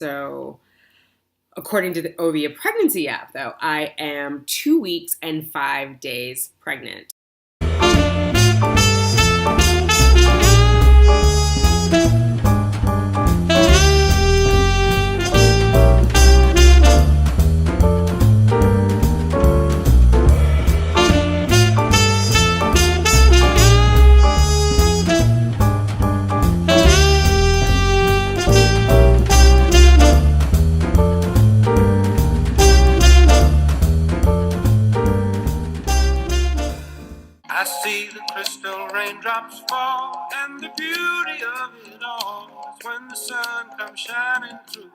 So according to the Ovia pregnancy app, though, I am 2 weeks and 5 days pregnant. I see the crystal raindrops fall, and the beauty of it all is when the sun comes shining through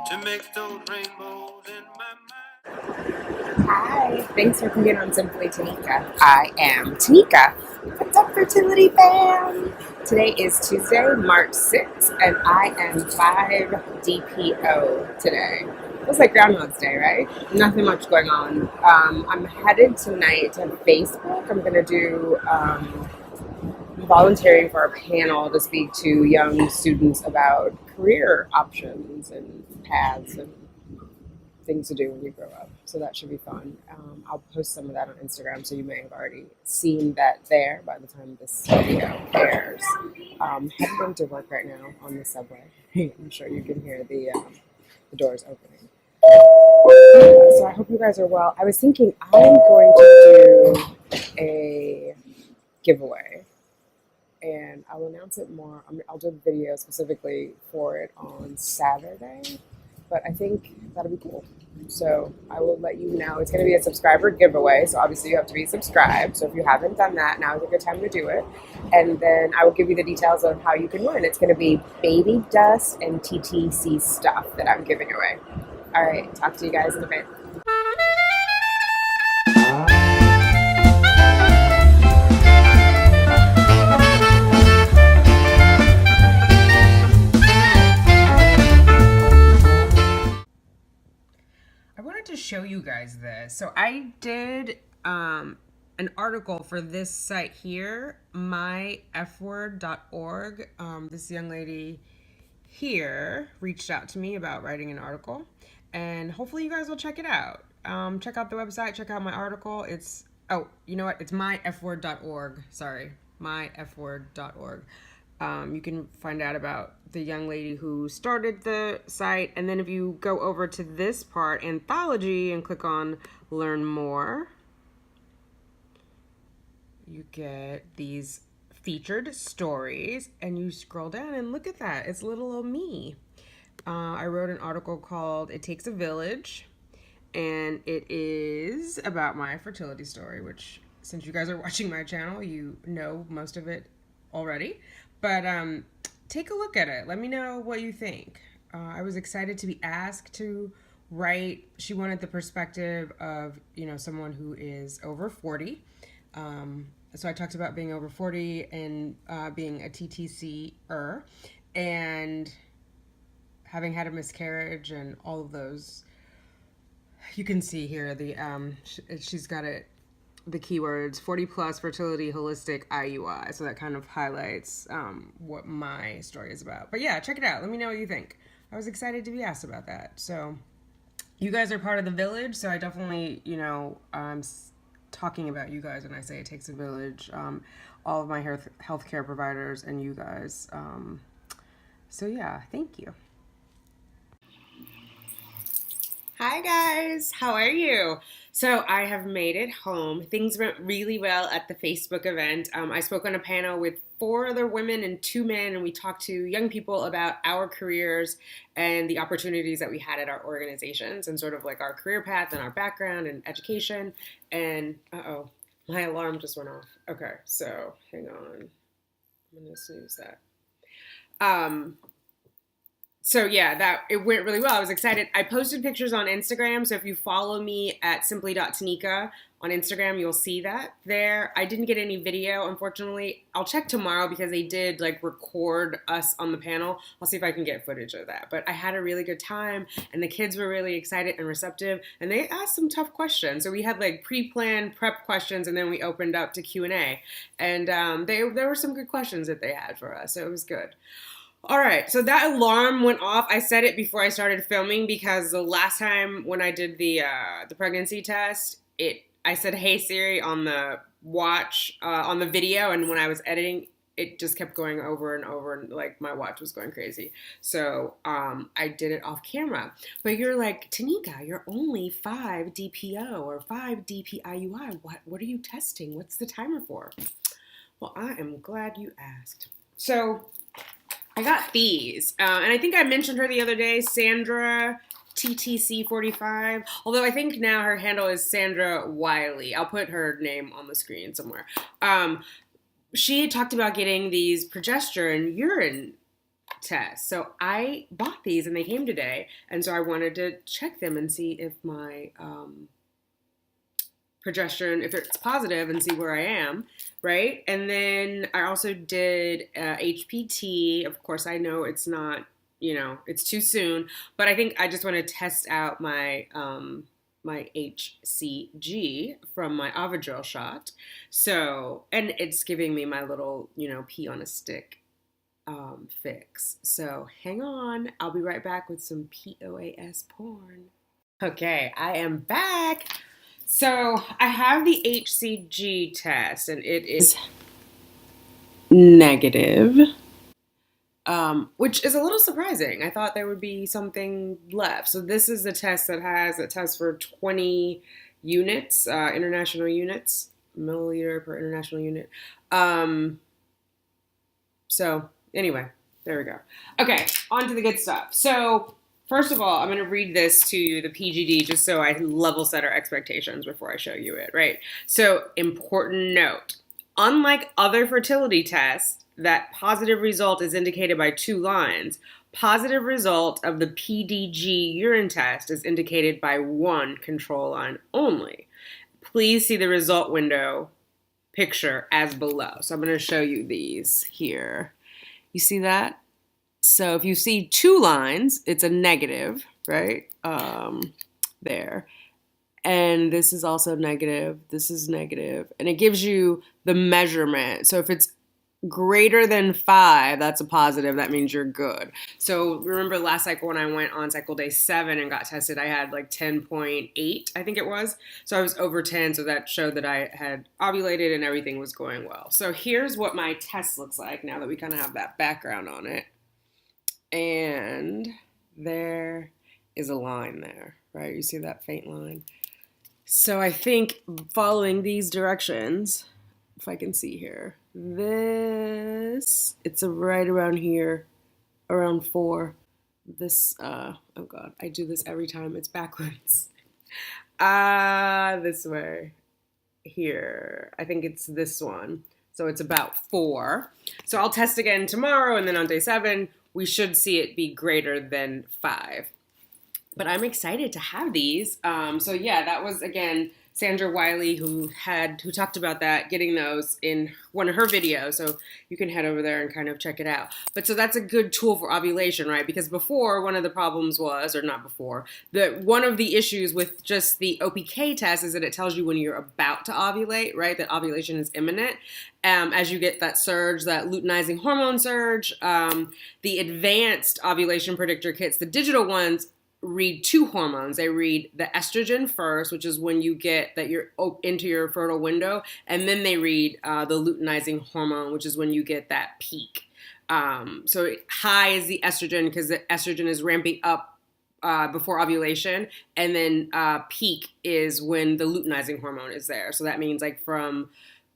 to make those rainbows in my mind. Hi, thanks for being on Simply Tanika. I am Tanika. What's up, Fertility fam? Today is Tuesday, March 6th, and I am 5 DPO today. Feels like Groundhog's Day, right? Nothing much going on. I'm headed tonight to Facebook. I'm going to do volunteering for a panel to speak to young students about career options and paths and things to do when you grow up. So that should be fun. I'll post some of that on Instagram, so you may have already seen that there by the time this video airs. Heading into work right now on the subway. I'm sure you can hear the doors opening. So I hope you guys are well. I was thinking I'm going to do a giveaway, and I'll announce it more. I'll do a video specifically for it on Saturday, but I think that'll be cool. So I will let you know. It's going to be a subscriber giveaway, so obviously you have to be subscribed. So if you haven't done that, now is a good time to do it. And then I will give you the details of how you can win. It's going to be baby dust and TTC stuff that I'm giving away. All right, talk to you guys in a bit. I wanted to show you guys this. So I did an article for this site here, myfword.org. This young lady here reached out to me about writing an article, and hopefully you guys will check it out. Check out the website, check out my article. It's, oh, you know what? It's myfword.org. Sorry, myfword.org. You can find out about the young lady who started the site. And then if you go over to this part, anthology, and click on learn more, you get these featured stories, and you scroll down and look at that. It's little old me. I wrote an article called It Takes a Village, and it is about my fertility story, which, since you guys are watching my channel, you know most of it already. But take a look at it. Let me know what you think. I was excited to be asked to write. She wanted the perspective of, you know, someone who is over 40. So I talked about being over 40 and being a TTC-er and having had a miscarriage and all of those. You can see here the she's got it, the keywords 40 plus fertility holistic IUI. So that kind of highlights what my story is about. But yeah, check it out. Let me know what you think. I was excited to be asked about that. So you guys are part of the village. So I definitely, you know, talking about you guys when I say it takes a village, all of my healthcare providers and you guys. So yeah, thank you. Hi guys, how are you? So I have made it home. Things went really well at the Facebook event. I spoke on a panel with 4 other women and 2 men, and we talked to young people about our careers and the opportunities that we had at our organizations and sort of like our career path and our background and education. And my alarm just went off. Okay, so hang on. I'm gonna snooze that. So yeah, that it went really well. I was excited. I posted pictures on Instagram, so if you follow me at simply.tanika on Instagram, you'll see that there. I didn't get any video, unfortunately. I'll check tomorrow because they did like record us on the panel. I'll see if I can get footage of that. But I had a really good time, and the kids were really excited and receptive, and they asked some tough questions. So we had like pre-planned prep questions, and then we opened up to Q&A. And there were some good questions that they had for us, so it was good. All right, so that alarm went off. I said it before I started filming because the last time when I did the pregnancy test, I said "Hey Siri" on the watch on the video, and when I was editing, it just kept going over and over, and like my watch was going crazy. So I did it off camera. But you're like, Tanika, you're only 5 DPO or 5 DPIUI. What are you testing? What's the timer for? Well, I am glad you asked. So I got these, and I think I mentioned her the other day, Sandra TTC45. Although I think now her handle is Sandra Wiley. I'll put her name on the screen somewhere. She talked about getting these progesterone urine tests, so I bought these, and they came today, and so I wanted to check them and see if my progesterone, if it's positive, and see where I am, right? And then I also did HPT. Of course, I know it's not, it's too soon, but I think I just want to test out my my HCG from my Ovidrel shot. So, and it's giving me my little, pee on a stick fix. So hang on, I'll be right back with some POAS porn. Okay, I am back. So I have the HCG test, and it is negative, which is a little surprising. I thought there would be something left. So this is the test that has a test for 20 units, international units, milliliter per international unit. So anyway, there we go. Okay, on to the good stuff. So first of all, I'm going to read this to you, the PGD, just so I level set our expectations before I show you it, right? So, important note. Unlike other fertility tests, that positive result is indicated by 2 lines. Positive result of the PDG urine test is indicated by 1 control line only. Please see the result window picture as below. So I'm going to show you these here. You see that? So if you see 2 lines, it's a negative, right? There. And this is also negative. This is negative. And it gives you the measurement. So if it's greater than 5, that's a positive. That means you're good. So remember last cycle when I went on cycle day 7 and got tested, I had like 10.8, I think it was. So I was over 10. So that showed that I had ovulated and everything was going well. So here's what my test looks like now that we kind of have that background on it. And there is a line there, right? You see that faint line? So I think following these directions, if I can see here, it's right around here, around 4. This, oh God, I do this every time. It's backwards. This way, here. I think it's this one. So it's about 4. So I'll test again tomorrow, and then on day 7, we should see it be greater than 5. But I'm excited to have these. So yeah, that was, again, Sandra Wiley who talked about that, getting those in one of her videos. So you can head over there and kind of check it out. But so that's a good tool for ovulation, right? Because before, one of the problems was, or not before, one of the issues with just the OPK test is that it tells you when you're about to ovulate, right? That ovulation is imminent. As you get that surge, that luteinizing hormone surge, the advanced ovulation predictor kits, the digital ones, read 2 hormones. They read the estrogen first, which is when you get that you're into your fertile window, and then they read the luteinizing hormone, which is when you get that peak. So high is the estrogen because the estrogen is ramping up before ovulation, and then peak is when the luteinizing hormone is there. So that means like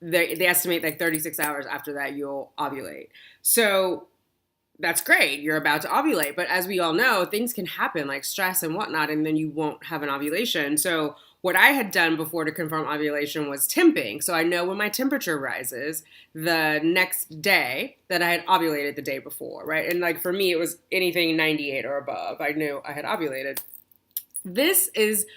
they estimate like 36 hours after that you'll ovulate. So that's great. You're about to ovulate. But as we all know, things can happen like stress and whatnot, and then you won't have an ovulation. So what I had done before to confirm ovulation was temping. So I know when my temperature rises the next day that I had ovulated the day before, right? And like for me, it was anything 98 or above. I knew I had ovulated. This is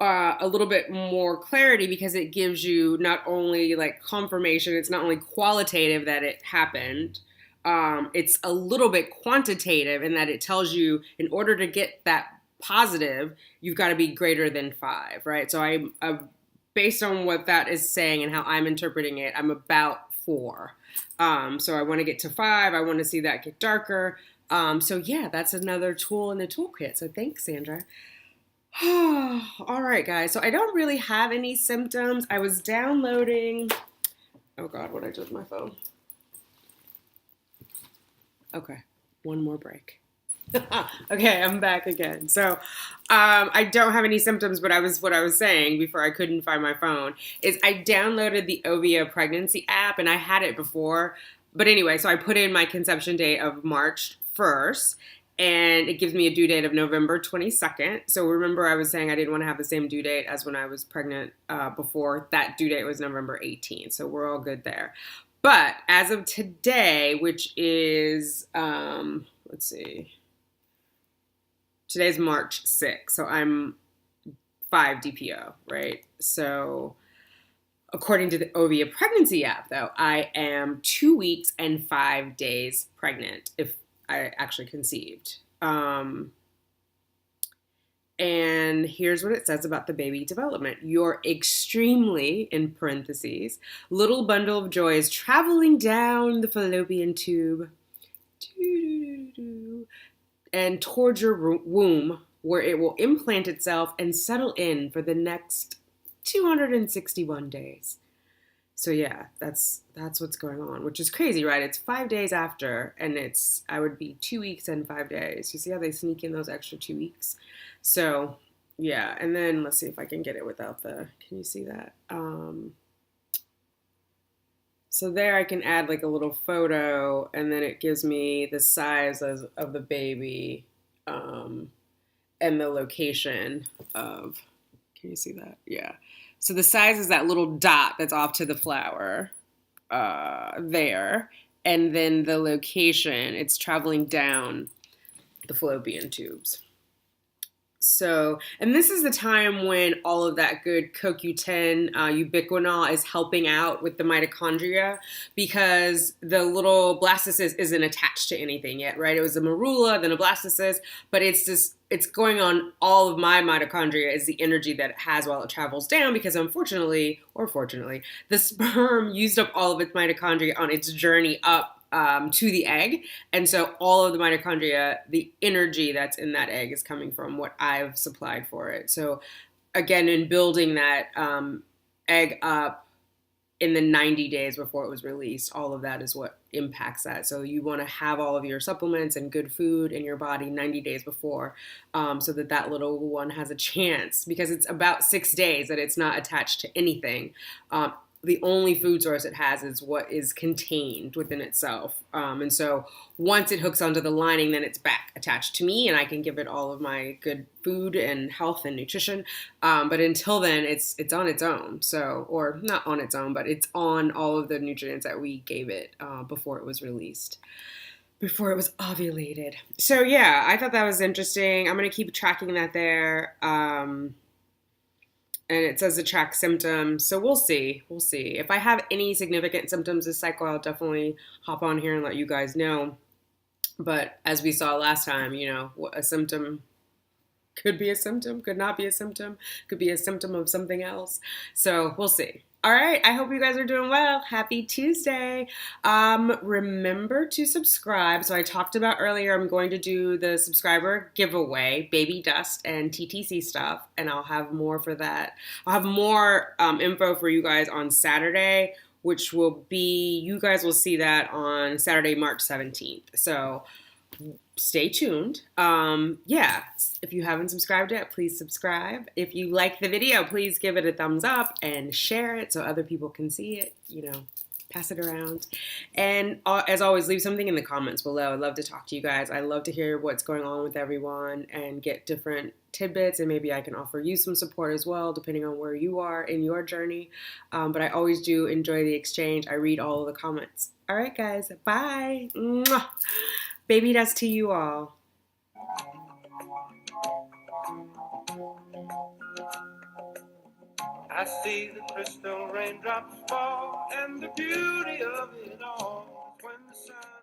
a little bit more clarity because it gives you not only like confirmation, it's not only qualitative that it happened, it's a little bit quantitative in that it tells you in order to get that positive, you've got to be greater than 5, right? So based on what that is saying and how I'm interpreting it, I'm about 4. So I want to get to 5. I want to see that get darker. So yeah, that's another tool in the toolkit. So thanks, Sandra. All right, guys. So I don't really have any symptoms. I was downloading. Oh God, what did I do with my phone? Okay, one more break. Okay, I'm back again. So I don't have any symptoms, but what I was saying before I couldn't find my phone is I downloaded the Ovia pregnancy app, and I had it before. But anyway, so I put in my conception date of March 1st, and it gives me a due date of November 22nd. So remember, I was saying I didn't want to have the same due date as when I was pregnant before. That due date was November 18th. So we're all good there. But as of today, which is, let's see, today's March 6th. So I'm 5 DPO, right? So according to the Ovia pregnancy app, though, I am 2 weeks and 5 days pregnant if I actually conceived. And here's what it says about the baby development. Your extremely, in parentheses, little bundle of joy is traveling down the fallopian tube and towards your womb, where it will implant itself and settle in for the next 261 days. So yeah, that's what's going on, which is crazy, right? It's 5 days after, and I would be 2 weeks and 5 days. You see how they sneak in those extra 2 weeks? So yeah, and then let's see if I can get it without can you see that? So there I can add like a little photo, and then it gives me the size of the baby, and the location of, can you see that? Yeah. So the size is that little dot that's off to the flower there. And then the location, it's traveling down the fallopian tubes. So, and this is the time when all of that good CoQ10, ubiquinol is helping out with the mitochondria, because the little blastocyst isn't attached to anything yet, right? It was a morula, then a blastocyst, but it's going on all of my mitochondria is the energy that it has while it travels down, because unfortunately, or fortunately, the sperm used up all of its mitochondria on its journey up to the egg. And so all of the mitochondria, the energy that's in that egg is coming from what I've supplied for it. So again, in building that egg up in the 90 days before it was released, all of that is what impacts that. So you want to have all of your supplements and good food in your body 90 days before, so that little one has a chance, because it's about 6 days that it's not attached to anything. The only food source it has is what is contained within itself. And so once it hooks onto the lining, then it's back attached to me, and I can give it all of my good food and health and nutrition. But until then, it's on its own. So, or not on its own, but it's on all of the nutrients that we gave it before it was released, before it was ovulated. So yeah, I thought that was interesting. I'm going to keep tracking that there. And it says to track symptoms. So we'll see. We'll see. If I have any significant symptoms this cycle, I'll definitely hop on here and let you guys know. But as we saw last time, a symptom could be a symptom, could not be a symptom, could be a symptom of something else. So we'll see. All right, I hope you guys are doing well. Happy Tuesday. Remember to subscribe. So I talked about earlier, I'm going to do the subscriber giveaway, baby dust and TTC stuff, and I'll have more for that. I'll have more info for you guys on Saturday, which will be, you guys will see that on Saturday, March 17th. So stay tuned. Yeah, if you haven't subscribed yet, please subscribe. If you like the video, please give it a thumbs up and share it so other people can see it, pass it around. And as always, leave something in the comments below. I'd love to talk to you guys. I love to hear what's going on with everyone and get different tidbits, and maybe I can offer you some support as well, depending on where you are in your journey. But I always do enjoy the exchange. I read all of the comments. All right, guys. Bye. Mwah. Baby dust to you all. I see the crystal raindrops fall, and the beauty of it all is when the sun